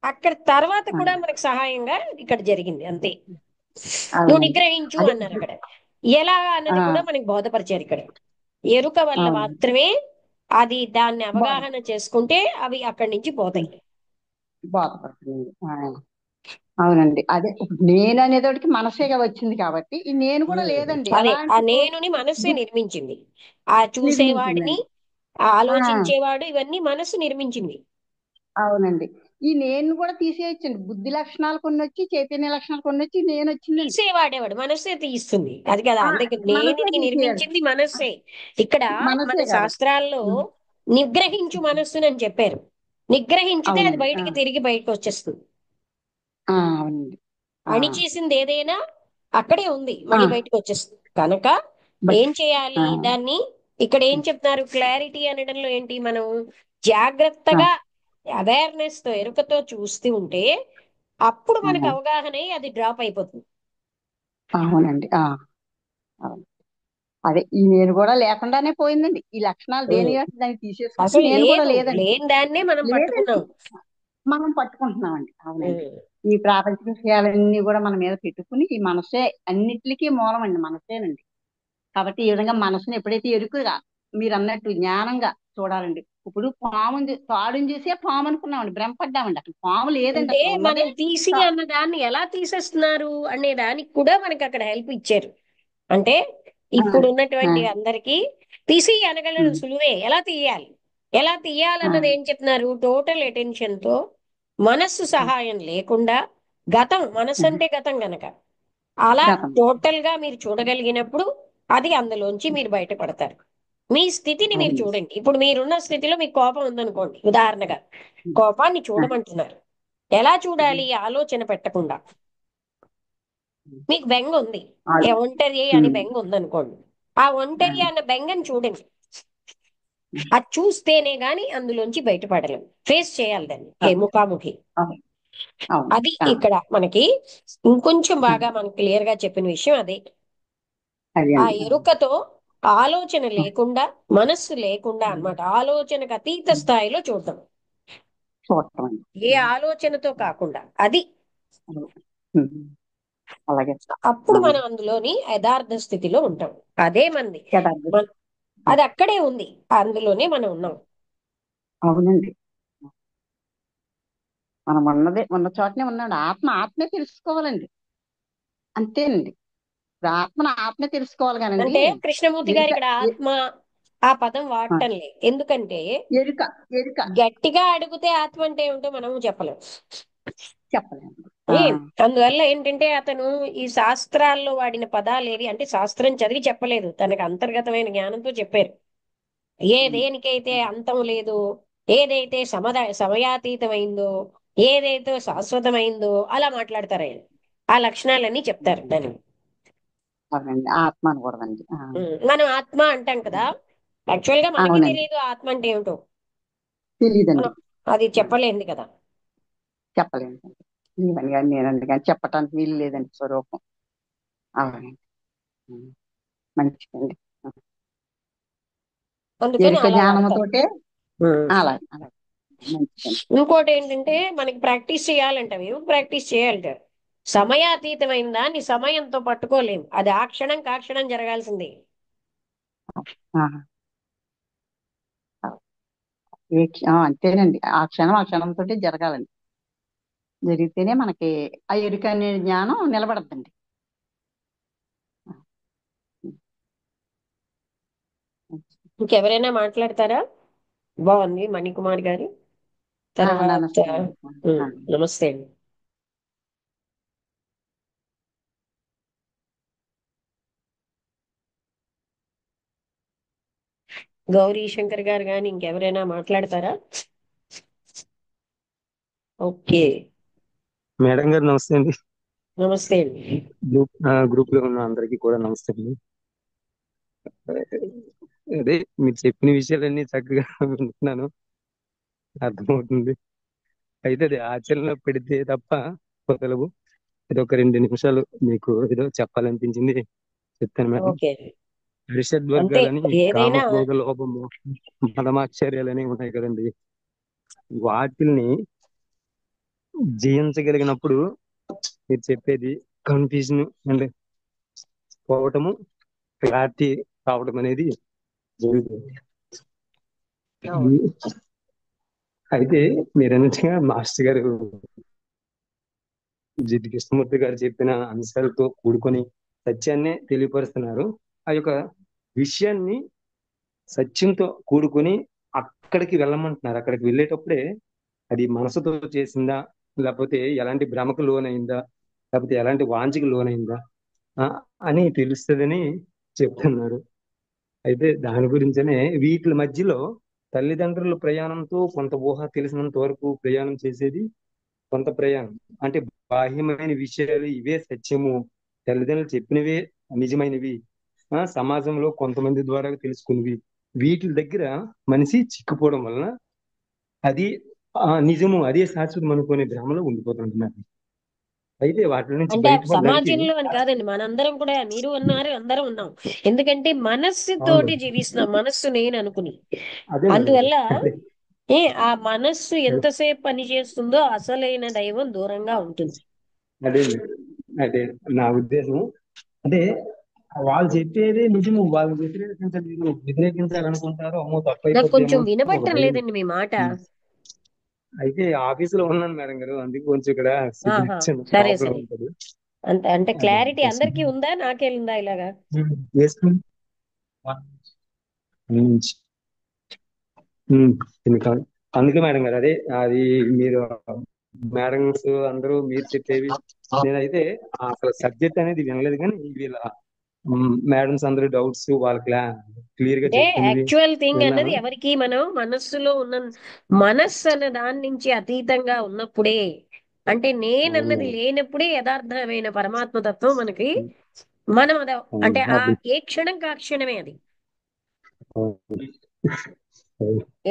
అక్కడ తర్వాత ఆ, కూడా మనకు సహాయంగా ఇక్కడ జరిగింది అంతే. నువ్వు అవునండి. నిగ్రహించు అదే అన్నారు అక్కడ. ఎలా ఆ, అన్నది కూడా మనకి బోధపరిచారు ఇక్కడ. ఎరుక వల్ల అవును. మాత్రమే అది దాన్ని బాధ అవగాహన చేసుకుంటే అవి అక్కడి నుంచి పోతాయి. బాధపడుతుంది. అవునండి. అదే ఇప్పుడు నేను అనేటోటికి మనసేగా వచ్చింది కాబట్టి ఈ నేను కూడా లేదండి. అదే ఎలా ఆ అంటే ఇప్పుడు నేనుని మనస్సే నిర్మించింది. ఆ చూసేవాడిని, నిర్మించిందండి. ఆ ఆ, ఆలోచించేవాడు, ఇవన్నీ మనస్సు నిర్మించింది. అవునండి. ఈ నేను కూడా తీసేయచ్చండి. బుద్ధి లక్షణాలు కొన్ని వచ్చి చైతన్య లక్షణాలు కొన్ని వచ్చి నేను వచ్చిందండి. తీసేవాడేవాడు మనస్సే తీయిస్తుంది. అది కదా, ఆ, అందుకే మనసే నేనుని తీసేయాలి. నిర్మించింది మనస్సే. ఇక్కడ మన మనసే కాబట్టి. శాస్త్రాల్లో ఉం. నిగ్రహించు మనస్సుని అని చెప్పారు. నిగ్రహించితే అది అవునండి. బయటకు వచ్చేస్తుంది. అవునండి. ఆ, అణిచేసింది ఏదైనా అక్కడే ఉంది, ఆ, మళ్ళీ బయటకు వచ్చేస్తుంది. కనుక బట్ ఏం చేయాలి ఆ, దాన్ని, ఇక్కడ ఏం చెప్తున్నారు, క్లారిటీ అనడంలో ఏంటి, మనం ఆ, జాగ్రత్తగా అవేర్నెస్ తో ఎరుకతో చూస్తూ ఉంటే అప్పుడు ఆ, మనకు అవగాహన అయ్యి అది డ్రాప్ అయిపోతుంది. అవునండి. అవును. అదే ఈ నేను కూడా లేకుండానే పోయిందండి. ఈ లక్షణాలు దేని ఉం. దాన్ని తీసేసుకుంటే అసలు నేను కూడా లేదు, లేదండి. లేని దాన్నే మనం లేదండి. పట్టుకున్నాం. మనం పట్టుకుంటున్నామండి. అవునండి. ఉం. ఈ ప్రాపంచిక విషయాలన్నీ కూడా మన మీద పెట్టుకుని ఈ మనసే అన్నిటికీ మూలం అండి, మనసేనండి. కాబట్టి ఈ విధంగా మనసుని ఎప్పుడైతే ఎరుకుగా మీరు అన్నట్టు జ్ఞానంగా చూడాలండి. ఇప్పుడు తాడుని చూసే పాము అనుకున్నామండి, భ్రమపడ్డామండి. అక్కడ పాము లేదండి, అంటే అసలు ఉన్నదే మనం తీసి తా- అన్న దాన్ని ఎలా తీసేస్తున్నారు అనే దానికి కూడా మనకి అక్కడ హెల్ప్ ఇచ్చారు. అంటే ఆ, ఇప్పుడు ఆ, ఉన్నటువంటి అందరికి తీసి అనగలడం ఉమ్, సులువే, ఎలా తీయాలి, ఎలా ఆ, తీయాలన్నది ఏం చెప్తున్నారు, టోటల్ అటెన్షన్ తో మనస్సు ఉమ్, సహాయం లేకుండా గతం, మనస్సు ఉమ్, అంటే గతం గనక అలా గతం. టోటల్ గా మీరు చూడగలిగినప్పుడు అది అందులోంచి మీరు బయటపడతారు. మీ స్థితిని మీరు అవునండి. చూడండి. ఇప్పుడు మీరున్న స్థితిలో మీకు కోపం ఉందనుకోండి ఉదాహరణగా, ఉమ్, కోపాన్ని ఆ, చూడమంటున్నారు. ఎలా ఉమ్, చూడాలి, ఆలోచన పెట్టకుండా. ఉమ్, మీకు బెంగ ఉంది, ఆడు. ఒంటరి అని ఉమ్, బెంగ ఉందనుకోండి, ఆ ఆ, ఒంటరి అన్న బెంగని చూడండి. ఉమ్, అది చూస్తేనే గాని అందులోంచి బయటపడలేం. ఫేస్ చేయాలి దాన్ని, అవును. ముఖాముఖి. అవును. అవును. అది ఇక్కడ మనకి ఇంకొంచెం బాగా మనకి క్లియర్ గా చెప్పిన విషయం అదే. అదే ఆ అండి. ఎరుకతో ఆలోచన లేకుండా, మనస్సు లేకుండా అన్నమాట, ఆలోచనకు అతీత స్థాయిలో చూడటం. చూడటం అండి. ఏ ఆలోచనతో కాకుండా అది. ఉమ్, ఉమ్, అలాగే. అప్పుడు ఆ, మనం అందులోని యథార్థ స్థితిలో ఉంటాం. అదే మంది యథార్థ. మన- అది అక్కడే ఉంది, అందులోనే మనం ఉన్నాం. అవునండి. మనం ఉన్న చోటనే ఉన్నాడు. ఆత్మే తెలుసుకోవాలండి. అంతేనండి. ఇప్పుడు ఆత్మనే తెలుసుకోవాలి కానండి. అంటే కృష్ణమూర్తి గారు ఎరుక ఇక్కడ ఎ- ఆత్మ ఆ పదం ఆ, వాడటంలే. ఎందుకంటే ఎరుక ఎరుక గట్టిగా అడిగితే ఆత్మ అంటే ఏమిటో మనం చెప్పలేం. చెప్పలేము. ఏ అందువల్ల ఏంటంటే అతను ఈ శాస్త్రాల్లో వాడిన పదాలు ఏవి అంటే శాస్త్రం చదివి చెప్పలేదు, తనకు అంతర్గతమైన జ్ఞానంతో చెప్పారు. ఏ దేనికైతే అంతం లేదు, ఏదైతే సమయాతీతమైందో, ఏదైతే శాశ్వతమైందో అలా మాట్లాడతారు ఆయన. ఆ లక్షణాలన్నీ చెప్తారు దానికి. అవునండి. ఆత్మ అనకూడదండి. మనం ఆత్మ అంటాం కదా, యాక్చువల్ గా మనకి అవునండి. తెలియదు ఆత్మ అంటే ఏమిటో. తెలియదండి. మనం అది చెప్పలేంది కదా. చెప్పలేము. నీవని కానీ నేనండి కానీ చెప్పటానికి వీలు లేదండి స్వరూపం. అవునండి. ఉమ్, మంచిదండి. అందుకని ఎరుక అలా వాడతారు. జ్ఞానముతోటే ఉమ్. అలా అలా మంచిదండి. ఇంకోటి ఏంటంటే మనకి ప్రాక్టీస్ చేయాలంట, ఏమి ప్రాక్టీస్ చేయాలంట, సమయాతీతమైన దాన్ని సమయంతో పట్టుకోలేము, అది ఆ క్షణం కాక్షణం జరగాల్సిందే. ఆహా. అంతేనండి. ఆ క్షణంతోటే జరగాలండి. జరిగితేనే మనకి ఆ ఎరుక అనే జ్ఞానం నిలబడద్దండి. ఇంకెవరైనా మాట్లాడతారా? బాగుంది మణికుమార్ గారు. తర్వాత నమస్తే అండి. నమస్తే అండి. గౌరీ శంకర్ గారు కానీ ఇంకెవరైనా మాట్లాడతారా? ఓకే. మేడం గారు నమస్తే అండి. నమస్తే అండి. గ్రూప్ లో ఉన్న అందరికీ కూడా నమస్తే అండి. అదే మీరు చెప్పిన విషయాలన్నీ చక్కగా వింటున్నాను, అర్థమవుతుంది. అయితే అది ఆచరణలో పెడితే తప్ప కుదరవు. ఇది ఒక 2 నిమిషాలు మీకు ఏదో చెప్పాలనిపించింది, చెప్తాను మేడం. ఓకే. అరిషడ్ అంతే. వర్గాలని కామ ఏదైనా క్రోధ లోభము మదమాశ్చర్యాలని ఉన్నాయి కదండి. వాటిల్ని జయించగలిగినప్పుడు మీరు చెప్పేది కన్ఫ్యూజన్ అండ్ పోవటము, క్లారిటీ రావడం అనేది జరుగుతుంది. అవును. అయితే మీరు అన్నట్టుగా మాస్టర్ గారు జిడ్డు కృష్ణమూర్తి గారు చెప్పిన అంశాలతో కూడుకొని సత్యాన్నే తెలియపరుస్తున్నారు. ఆ యొక్క విషయాన్ని సత్యంతో కూడుకొని అక్కడికి వెళ్ళమంటున్నారు. అక్కడికి వెళ్ళేటప్పుడే అది మనసుతో చేసిందా, లేకపోతే ఎలాంటి భ్రమకు లోనైందా, లేకపోతే ఎలాంటి వాంఛకు లోనైందా ఆ, అని తెలుస్తుందని చెప్తున్నారు. అయితే దాని గురించనే వీటి మధ్యలో తల్లిదండ్రుల ప్రయాణంతో కొంత ఊహ తెలిసినంత వరకు ప్రయాణం చేసేది, కొంత ప్రయాణం అంటే బాహ్యమైన విషయాలు ఇవే సత్యము, తల్లిదండ్రులు చెప్పినవే నిజమైనవి, సమాజంలో కొంతమంది ద్వారా తెలుసుకున్నవి, వీటి దగ్గర మనిషి చిక్కుపోవడం వలన అది నిజము, అదే శాశ్వతం అనుకునే భ్రమలో ఉండిపోతుంటున్నారు. అయితే వాటి నుంచి అంటే బయటపడడానికి సమాజంలో అని కాదండి, మనందరం కూడా, మీరు ఉన్నారు అందరం ఉన్నాం. ఎందుకంటే అవును, మనస్సుతోటి జీవిస్తున్నాం, మనస్సు నేను అనుకుని. అదే మేడం, అందువల్ల అదే ఆ మనస్సు ఎంతసేపు పని చేస్తుందో అసలైన దైవం దూరంగా ఉంటుంది. అదే అదే నా ఉద్దేశం. అంటే వాళ్ళు చెప్పేదే నిజము, వాళ్ళు వ్యతిరేకించాలనుకుంటారు, అమ్మో తప్పు నాకు కొంచెం అయిపోద్దేమో ఒక వినపట్టం భయం. లేదండి మీ మాట. అయితే ఆఫీసులో ఉన్నాను మేడం గారు, అందుకే కొంచెం ఇక్కడ సిగ్నల్ ఆహా, చిన్న సరే ప్రాబ్లం సరే. ఉంటుంది. అంటే అదే క్లారిటీ అందరికీ ఉందా, నాకే ఉందా ఇలాగా? వేసుకుని నుంచి ఇది కాదు. అందుకే మేడం గారు అదే అది మీరు మేడమ్స్ అందరూ మీరు చెప్పేవి నేనైతే అసలు సబ్జెక్ట్ అనేది వినలేదు, కానీ వీళ్ళ మేడమ్స్ అందరూ డౌట్స్ వాళ్ళ క్లియర్ గా అంటే చెప్తున్నవి యాక్చువల్ థింగ్ విన్నాను. అన్నది ఎవరికి, మనం మనస్సులో ఉన్న మనస్సు అన్న దాని నుంచి అతీతంగా ఉన్నప్పుడే, అంటే అవును, నేనన్నది లేనప్పుడే యథార్థమైన పరమాత్మ తత్వం మనకి, మనం అద అవును, అంటే ఆ అది ఏ క్షణం కా క్షణమే అది. అవును.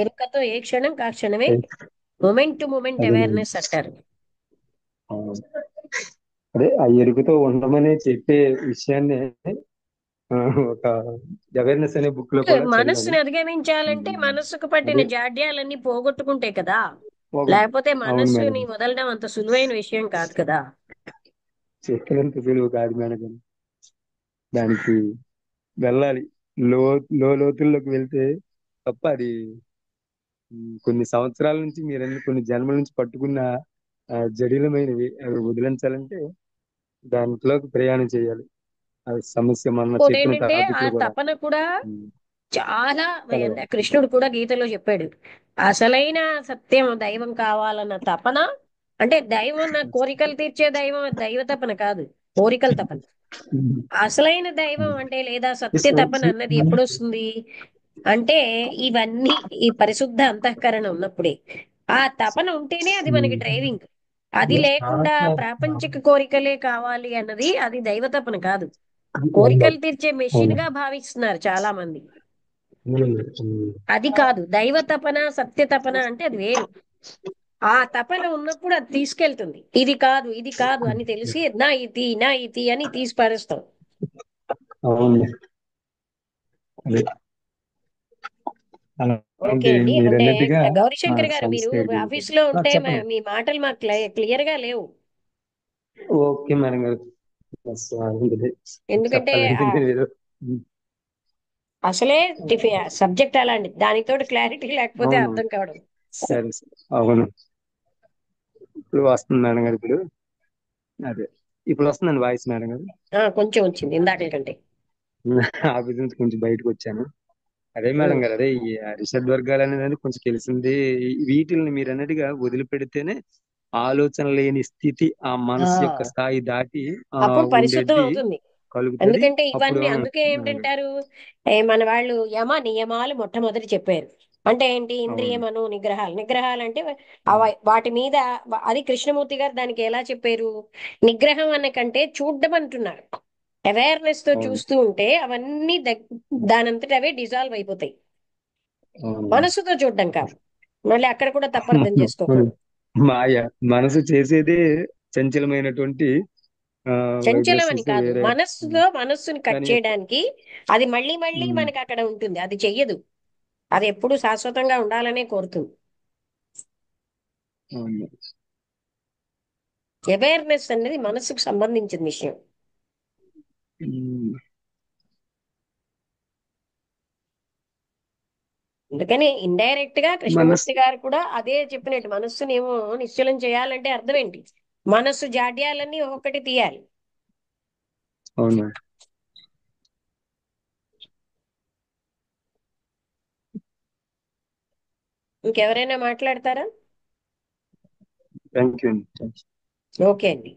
ఎరుకతో ఏ క్షణం కా క్షణమే, మూమెంట్ టు మూమెంట్ అదే మేడం. అవేర్నెస్ అంటారు. అవును. అదే ఆ ఎరుకుతో ఉండమని చెప్పే విషయాన్ని ఆ, ఒక అవేర్నెస్ అనే బుక్ లో కూడా చదివాను. మనస్సుని అధిగమించాలంటే మనస్సుకు పట్టిన అదే జాడ్యాలన్నీ పోగొట్టుకుంటే కదా, ఒక- లేకపోతే అవును మేడం, మనస్సుని వదలడం అంత సులువైన విషయం కాదు కదా. చెప్పినంత సులువు కాదు మేడం గారు. దానికి వెళ్ళాలి, లో లోతుల్లోకి వెళ్తే తప్ప అది కొన్ని సంవత్సరాల నుంచి మీరన్నీ కొన్ని జన్మల నుంచి పట్టుకున్న జడిలమైనవి అవి వదిలించాలంటే దాంట్లోకి ప్రయాణం చేయాలి. అది సమస్య మన ఇంకోటి చెప్పిన ఏంటంటే టాపిక్ ఆ లో కూడా తపన కూడా ఉమ్, చాలా చాలా కృష్ణుడు కూడా గీతలో చెప్పాడు. అసలైన సత్యం దైవం కావాలన్న తపన, అంటే దైవం నా కోరికలు తీర్చే దైవం దైవ తపన కాదు, కోరికల తపన. ఉమ్, అసలైన దైవం అంటే లేదా సత్య సో- తపన సో అన్నది మనం ఎప్పుడొస్తుంది అంటే ఇవన్నీ ఈ పరిశుద్ధ అంతఃకరణ ఉన్నప్పుడే. ఆ తపన ఉంటేనే అది మనకి డ్రైవింగ్. అది లేకుండా ప్రాపంచిక కోరికలే కావాలి అన్నది అది దైవ తపన కాదు, కోరికలు తీర్చే మెషిన్ అవును. గా భావిస్తున్నారు చాలా మంది. ఉమ్. అది కాదు దైవ తపన, సత్య తపన అంటే అది వేరు. ఆ తపన ఉన్నప్పుడు అది తీసుకెళ్తుంది. ఇది కాదు ఇది కాదు అని తెలిసి నా ఇది నా ఇది అని తీసి పారేస్తాం. అవును. అదే ఓకే అలాంటి అండి. అంటే మీరన్నట్టుగా గౌరీశంకర్ గారు మీరు సంస్థ ఆఫీస్ లో ఉంటే చెప్పండి. మీ మాటలు మాకు క్లియర్ గా లేవు. ఓకే మేడం గారు. బస్ ఉంటుంది. ఎందుకంటే చెప్పాలంటే ఆ నేను ఏదో అసలే సబ్జెక్ట్ అలాంటి దానితో క్లారిటీ లేకపోతే అవును. అర్థం కావడం. సరే సరే. అవును. ఇప్పుడు వస్తుంది మేడం గారు. ఇప్పుడు అదే ఇప్పుడు వస్తుందండి వాయిస్ మేడం గారు. కొంచెం వచ్చింది ఇందాక కంటే. ఆఫీస్ నుంచి కొంచెం బయటకు వచ్చాను. అదే మేడం గారు, అదే ఈ అరిషడ్ వర్గాలు అనేది కొంచెం తెలిసింది. వీటిల్ని మీరు అన్నట్టుగా వదిలిపెడితేనే ఆలోచన లేని స్థితి ఆ ఆ మనసు యొక్క స్థాయి దాటి అప్పుడు పరిశుద్ధం ఉండేది అవుతుంది. కలుగుతుంది. ఎందుకంటే అప్పుడు ఇవన్నీ అందుకే మేడం గారు. ఏమిటంటారు, మన వాళ్ళు యమ నియమాలు మొట్టమొదటి చెప్పారు. అంటే ఏంటి, అవును. ఇంద్రియమను నిగ్రహాలు. నిగ్రహాలు అంటే వాటి మీద అది కృష్ణమూర్తి గారు దానికి ఎలా చెప్పారు, నిగ్రహం అనే కంటే చూడడం అంటున్నారు. అవేర్నెస్ తో అవును. చూస్తూ ఉంటే అవన్నీ దానంతట అవే డిజాల్వ్ అయిపోతాయి. అవును. మనసుతో చూడడం కాదు. మళ్ళీ అక్కడ కూడా తప్పర్థం అవును. చేసుకోకూడదు. మాయ మనసు చేసేదే చంచలమైనటువంటి చంచలం అని వైబ్రేషన్స్ కాదు, వేరే. మనస్సుని కట్ కానీ చేయడానికి అది మళ్ళీ మళ్ళీ ఉమ్, మనకి అక్కడ ఉంటుంది, అది చెయ్యదు. అది ఎప్పుడు శాశ్వతంగా ఉండాలనే కోరుతుంది. అవును. అవేర్నెస్ అనేది మనసుకు సంబంధించిన విషయం. ఉమ్, అందుకని ఇండైరెక్ట్ గా మనస్ కృష్ణమూర్తి గారు కూడా అదే చెప్పినట్టు, మనస్సుని ఏమో నిశ్చలం చేయాలంటే అర్థం ఏంటి, మనస్సు జాడ్యాలన్నీ ఒక్కొక్కటి తీయాలి. అవును. ఇంకెవరైనా మాట్లాడతారా? థ్యాంక్ యూ అండి. Thank you. ఓకే అండి.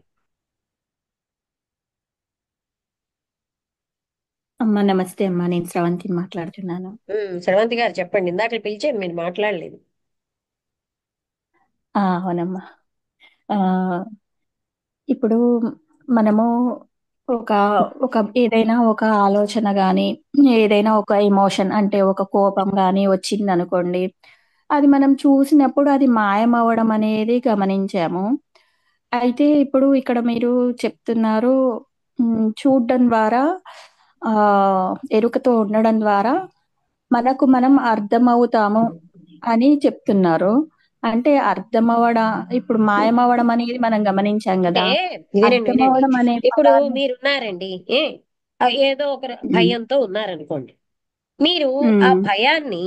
అమ్మా నమస్తే అమ్మా, నేను స్రవంతిని మాట్లాడుతున్నాను. శ్రవంతి గారు చెప్పండి, ఇందాక పిలిచాను మీరు మాట్లాడలేదు. అవునమ్మా. ఆ, ఇప్పుడు మనము ఒక ఒక ఏదైనా ఒక ఆలోచన గాని, ఏదైనా ఒక ఎమోషన్ అంటే ఒక కోపం గాని వచ్చింది అనుకోండి, అది మనం చూసినప్పుడు అది మాయమవ్వడం అనేది గమనించాము. అయితే ఇప్పుడు ఇక్కడ మీరు చెప్తున్నారు, చూడడం ద్వారా ఆ ఎరుకతో ఉండడం ద్వారా మనకు మనం అర్థమవుతాము అని చెప్తున్నారు. అంటే అర్థమవడం, ఇప్పుడు మాయమవడం అనేది మనం గమనించాం అంటే కదా. వినండి వినండి, అర్థమవడం అనే ఇప్పుడు పదాన్ని మీరున్నారండి, ఏ ఏదో ఒక ఉమ్, భయంతో ఉన్నారనుకోండి. మీరు ఆ ఉమ్, భయాన్ని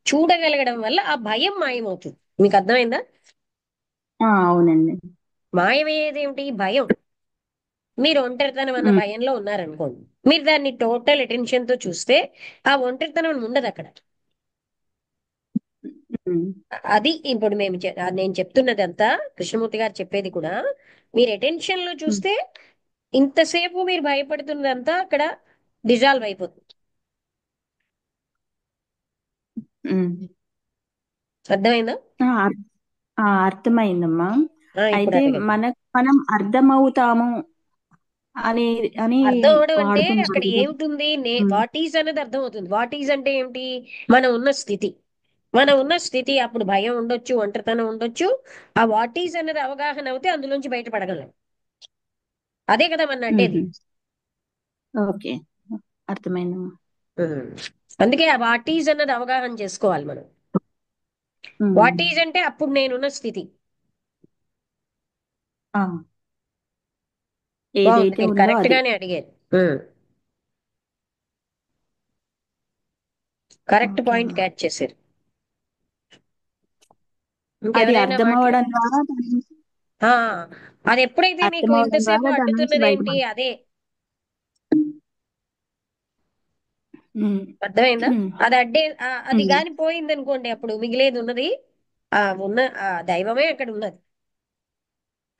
చూడగలగడం వల్ల ఆ భయం మాయమవుతుంది. మీకు అర్థమైందా? అవునండి. మాయమయ్యేది ఏమిటి, భయం. మీరు ఒంటరితనం అన్న ఉమ్, భయంలో ఉన్నారనుకోండి, మీరు దాన్ని టోటల్ అటెన్షన్ తో చూస్తే ఆ ఒంటరితనం ఉండదు అక్కడ. ఉమ్, అది ఇప్పుడు నేను చెప్తున్నదంతా, కృష్ణమూర్తి గారు చెప్పేది కూడా మీరు అటెన్షన్ లో ఉమ్, చూస్తే ఇంతసేపు మీరు భయపడుతున్నదంతా అక్కడ డిజాల్వ్ అయిపోతుంది. ఉమ్. అర్థమైందా? ఆ, అర్- అర్థమైందమ్మా. ఇప్పుడు అయితే అడగండి. మనం అర్థమవుతాము అని అని అర్థం అవడం అంటే అక్కడ వాడుతున్నారు కదా. ఏమిటుంది, ఉమ్, వాట్ ఈజ్ అనేది అర్థం అవుతుంది. వాట్ ఈజ్ అంటే ఏమిటి, మనం ఉన్న స్థితి. మనం ఉన్న స్థితి అప్పుడు భయం ఉండొచ్చు, ఒంటరితనం ఉండొచ్చు. ఆ వాట్ ఈజ్ అనేది అవగాహన అవుతే అందులోంచి బయటపడగలం. అదే కదా మన అడ్డేది. ఉమ్. ఓకే, అర్థమైందమ్మా. ఉమ్. అందుకే ఆ వాట్ ఈజ్ అన్నది అవగాహన చేసుకోవాలి మనం. ఉమ్, వాట్ ఈజ్ అంటే అప్పుడు నేనున్న స్థితి. ఆ, బాగుంది, ఏదైతే మీరు ఉందో కరెక్ట్ అది. గానే అడిగారు. కరెక్ట్ ఓకే పాయింట్ అమ్మా. క్యాచ్ చేశారు. అది ఇంకెవరైనా అర్థం మాట్లా అవ్వడం ద్వారా ఆ, అది ఎప్పుడైతే అర్థం మీకు అవ్వడం ఇంతసేపు ద్వారా దాని నుంచి అడ్డుతున్నది ఏంటి బయటపడ అదే ఉమ్, అర్థమైందా? ఉమ్, అది అది ఉమ్, గాని పోయింది అనుకోండి, అప్పుడు మిగిలేది ఉన్నది ఆ ఉన్న ఆ దైవమే అక్కడ ఉన్నది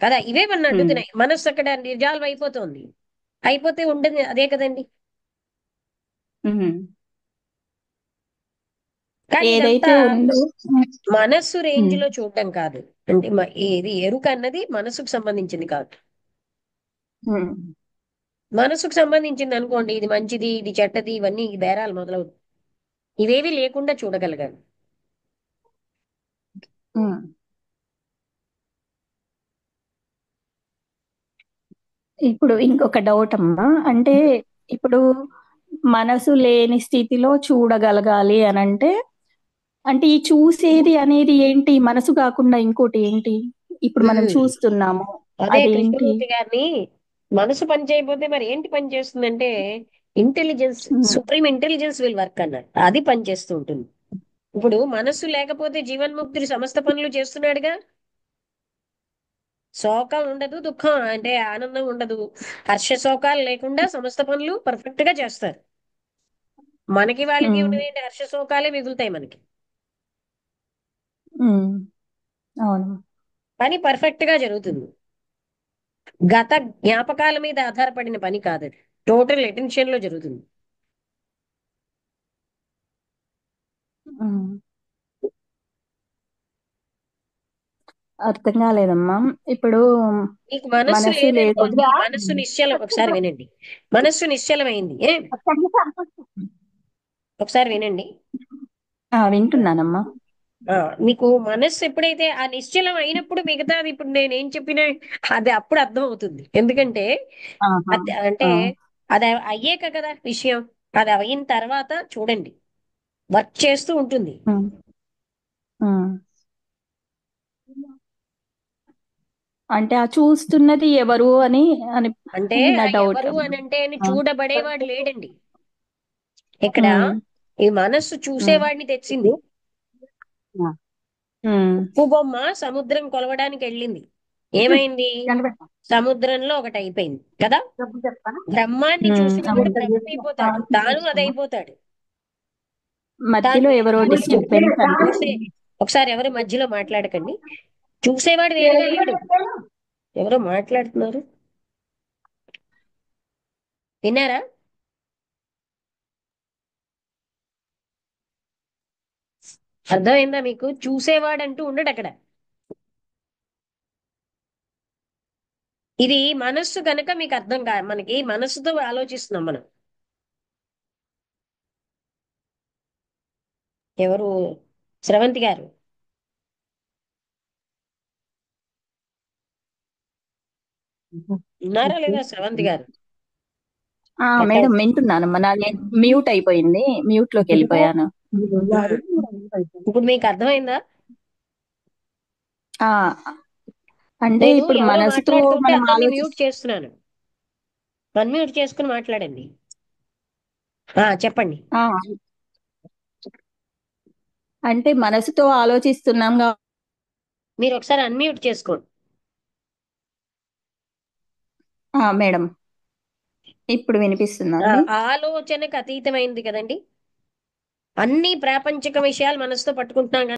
కదా. ఇవే మన ఉమ్, అడ్డుతున్నాయి. మనస్సు అక్కడ రిజాల్వ్ అయిపోతుంది. అయిపోతే ఉండదు అదే కదండి. ఉమ్. కానీ ఇదంతా ఏదైతే ఉందో మనస్సు రేంజ్ ఉమ్, లో చూడటం కాదు. అంటే ఇది ఎరుక అన్నది మనసుకు సంబంధించింది కాదు. ఉమ్, మనసుకు సంబంధించింది అనుకోండి, ఇది మంచిది ఇది చెడ్డది ఇవన్నీ ఈ బేరాలు మొదలవుతాయి. ఇవేవి లేకుండా చూడగలగాలి. ఉమ్. ఇప్పుడు ఇంకొక డౌట్ అమ్మా, అంటే ఇప్పుడు మనసు లేని స్థితిలో చూడగలగాలి అని అంటే ఈ చూసేది అనేది ఏంటి? మనసు కాకుండా ఇంకోటి ఏంటి? ఇప్పుడు మనం ఉమ్. చూస్తున్నాము, అదే అదేంటి? కృష్ణమూర్తి గారిని మనసు పని చేయకపోతే మరి ఏంటి పని చేస్తుందంటే intelligence, um, supreme intelligence will work అన్నాడు. అది పని చేస్తూ ఉంటుంది. ఇప్పుడు మనస్సు లేకపోతే జీవన్ముక్తుడు సమస్త పనులు చేస్తున్నాడుగా. శోకం ఉండదు, దుఃఖం అంటే ఆనందం ఉండదు, హర్ష శోకాలు లేకుండా సమస్త పనులు పర్ఫెక్ట్ గా చేస్తారు. మనకి వాళ్ళకి ఉమ్, ఉన్నది ఏంటి? హర్ష శోకాలే మిగులుతాయి మనకి. ఉమ్, అవును. పని పర్ఫెక్ట్ గా జరుగుతుంది. గత జ్ఞాపకాల మీద ఆధారపడిన పని కాదు అది. టోటల్ అటెన్షన్ లో జరుగుతుంది. ఉమ్. అర్థం కాలేదమ్మా. ఇప్పుడు మీకు మనస్సు మనసు లేదనుకోండి, లేకుండా మనస్సు నిశ్చలం. ఒకసారి వినండి. మనస్సు నిశ్చలమైంది ఒకసారి వినండి. వింటున్నానమ్మా. ఆ, మీకు మనస్సు ఎప్పుడైతే ఆ నిశ్చలం అయినప్పుడు మిగతాది ఇప్పుడు నేనేం చెప్పినా అది అప్పుడు అర్థం అవుతుంది. ఎందుకంటే ఆహా. అంటే ఆ, అది అయ్యాక కదా విషయం. అది అయిన తర్వాత చూడండి, వర్క్ చేస్తూ ఉంటుంది. ఉమ్, ఉమ్. అంటే ఆ చూస్తున్నది ఎవరు అని అని అంటే అని నా ఆ డౌట్ ఎవరు అమ్మా. అని అంటే ఆ, చూడబడేవాడు లేడండి ఇక్కడ. ఉమ్, ఈ మనస్సు ఉమ్, చూసేవాడిని తెచ్చింది. ఉమ్, ఉప్పు బొమ్మ సముద్రం కొలవడానికి వెళ్ళింది. ఏమైంది? సముద్రంలో ఒకటి అయిపోయింది కదా. బ్రహ్మాన్ని ఉమ్, చూసినవాడు అవును. బ్రహ్మ అయిపోతాడు, తాను అదైపోతాడు. తాను మధ్యలో ఎవరో చూస్తూ డిస్టర్బెన్స్ చూసే అనిపిస్తుంది. ఒకసారి ఎవరు మధ్యలో మాట్లాడకండి. చూసేవాడు వేరుగా లేడు. ఎవరో మాట్లాడుతున్నారు, విన్నారా? అర్థమైందా మీకు? చూసేవాడంటూ ఉండడు అక్కడ. ఇది మనస్సు కనుక మీకు అర్థం కాదు. మనకి మనస్సుతో ఆలోచిస్తున్నాం మనం. ఎవరు? స్రవంతి గారు ఉన్నారా లేదా? స్రవంతి గారు మేడం మాట్లాడు. వింటున్నానమ్మా. నాది మ్యూట్ అయిపోయింది, మ్యూట్ లోకి వెళ్ళిపోయాను. ఇప్పుడు మీకు అర్థమైందా? ఆ అంటే నేను ఇప్పుడు ఎవరో మనసుతో మాట్లాడుతుంటే మనం అందరినీ మ్యూట్ చేస్తున్నాను. అన్మ్యూట్ చేసుకుని మాట్లాడండి. చెప్పండి. ఆ అంటే మనసుతో ఆలోచిస్తున్నాం మీరు ఒకసారి అన్మ్యూట్ చేసుకోండి. మేడం ఇప్పుడు వినిపిస్తుందా అండి? ఆలోచనకు అతీతమైంది కదండి. అన్ని ప్రాపంచిక విషయాలు మనసుతో పట్టుకుంటున్నాం